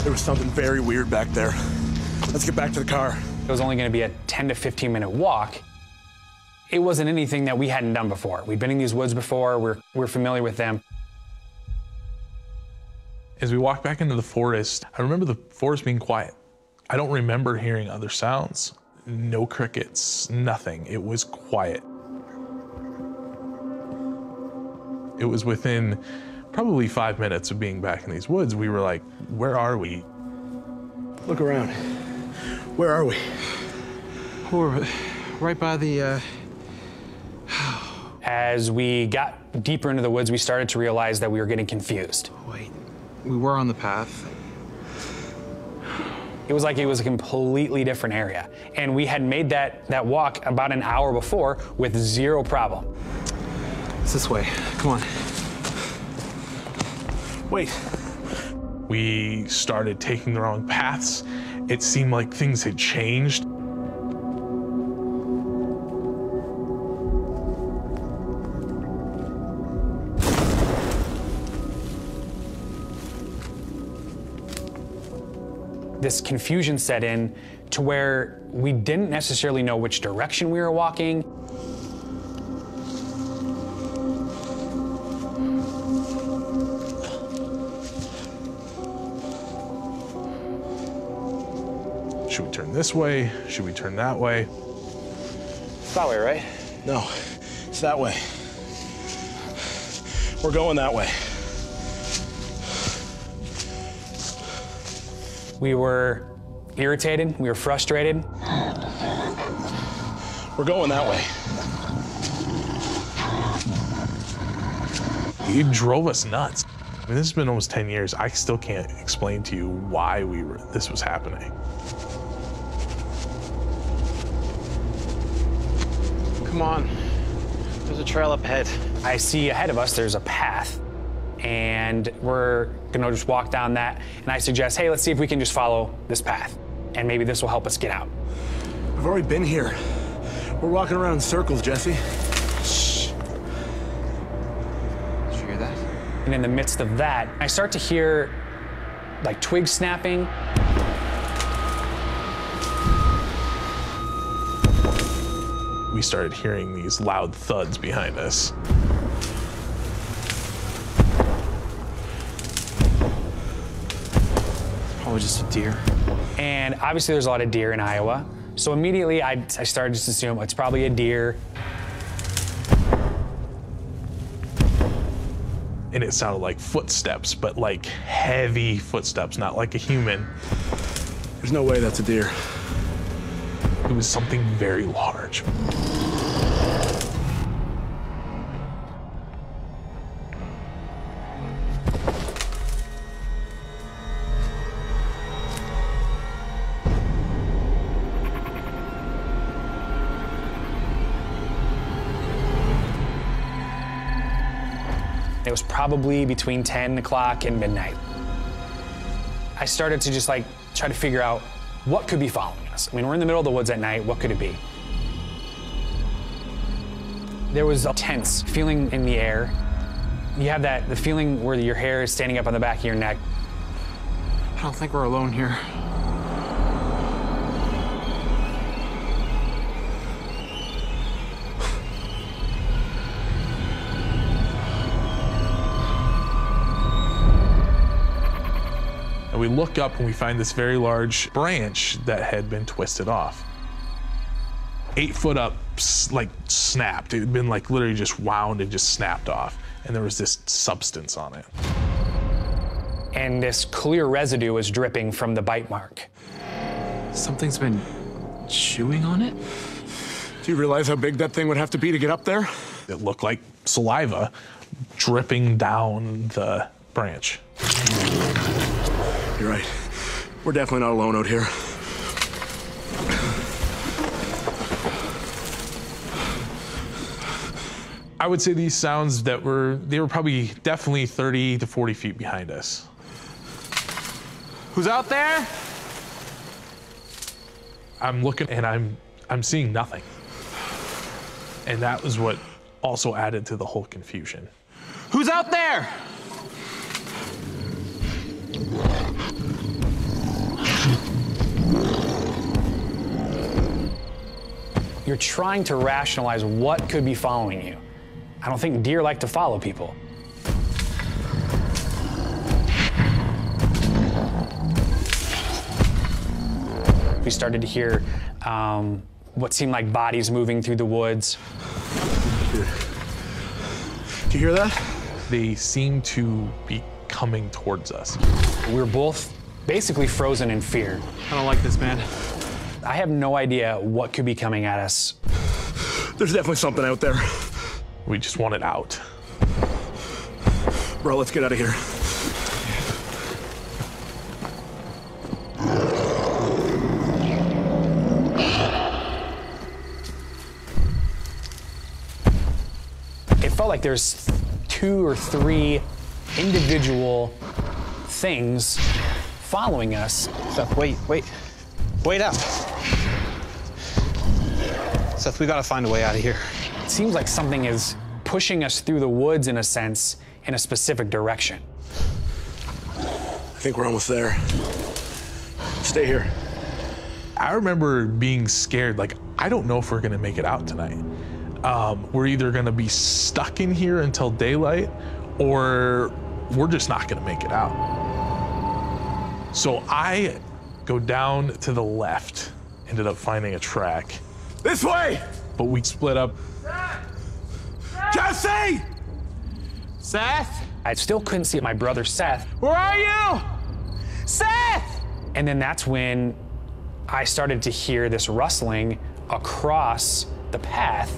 There was something very weird back there. Let's get back to the car. It was only going to be a 10 to 15 minute walk. It wasn't anything that we hadn't done before. We'd been in these woods before, we're familiar with them. As we walked back into the forest, I remember the forest being quiet. I don't remember hearing other sounds. No crickets, nothing. It was quiet. It was within probably 5 minutes of being back in these woods, we were like, where are we? Look around. Where are we? We're right by the, As we got deeper into the woods, we started to realize that we were getting confused. Wait, we were on the path. It was like it was a completely different area. And we had made that walk about an hour before with zero problem. It's this way, come on. Wait. We started taking the wrong paths. It seemed like things had changed. This confusion set in to where we didn't necessarily know which direction we were walking. Should we turn this way? Should we turn that way? It's that way, right? No, it's that way. We're going that way. We were irritated, we were frustrated. We're going that way. He drove us nuts. I mean, this has been almost 10 years. I still can't explain to you why this was happening. Come on. There's a trail up ahead. I see ahead of us, there's a path, and we're gonna just walk down that, and I suggest, hey, let's see if we can just follow this path, and maybe this will help us get out. We've already been here. We're walking around in circles, Jesse. Shh. Did you hear that? And in the midst of that, I start to hear like twigs snapping. We started hearing these loud thuds behind us. Probably just a deer. And obviously there's a lot of deer in Iowa. So immediately I started to assume it's probably a deer. And it sounded like footsteps, but like heavy footsteps, not like a human. There's no way that's a deer. It was something very large. It was probably between 10 o'clock and midnight. I started to just like try to figure out what could be following us. I mean, we're in the middle of the woods at night, what could it be? There was a tense feeling in the air. You have the feeling where your hair is standing up on the back of your neck. I don't think we're alone here. And we look up and we find this very large branch that had been twisted off. 8 foot up, like snapped. It had been like literally just wound and just snapped off. And there was this substance on it. And this clear residue was dripping from the bite mark. Something's been chewing on it? Do you realize how big that thing would have to be to get up there? It looked like saliva dripping down the branch. You're right. We're definitely not alone out here. I would say these sounds they were probably definitely 30 to 40 feet behind us. Who's out there? I'm looking and I'm seeing nothing. And that was what also added to the whole confusion. Who's out there? you're trying to rationalize what could be following you. I don't think deer like to follow people. We started to hear what seemed like bodies moving through the woods. Do you hear that? They seem to be coming towards us. We were both basically frozen in fear. I don't like this, man. I have no idea what could be coming at us. There's definitely something out there. We just want it out. Bro, let's get out of here. It felt like there's 2 or 3 individual things following us. Seth, wait up. Seth, we gotta find a way out of here. It seems like something is pushing us through the woods, in a sense, in a specific direction. I think we're almost there. Stay here. I remember being scared, like, I don't know if we're gonna make it out tonight. We're either gonna be stuck in here until daylight, or we're just not gonna make it out. So I go down to the left, ended up finding a track, This way! but we split up. Jesse! Seth? I still couldn't see my brother Seth. Where are you? Seth! And then that's when I started to hear this rustling across the path.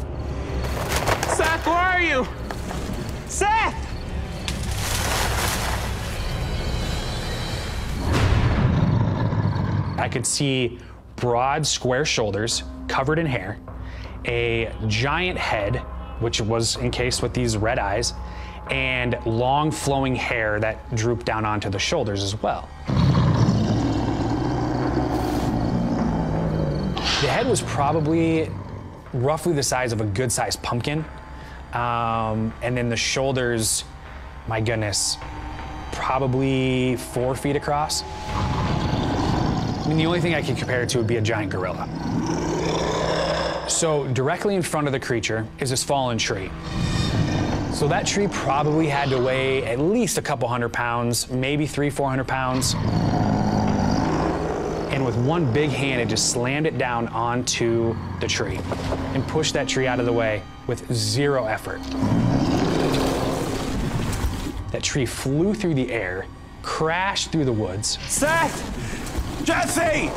Seth, where are you? Seth! I could see broad, square shoulders covered in hair, a giant head, which was encased with these red eyes, and long flowing hair that drooped down onto the shoulders as well. The head was probably roughly the size of a good-sized pumpkin. And then the shoulders, my goodness, probably 4 feet across. I mean, the only thing I could compare it to would be a giant gorilla. So directly in front of the creature is this fallen tree. So that tree probably had to weigh at least a couple 100 pounds, maybe 300-400 pounds. And with one big hand, it just slammed it down onto the tree and pushed that tree out of the way with 0 effort. That tree flew through the air, crashed through the woods. Seth! Jesse!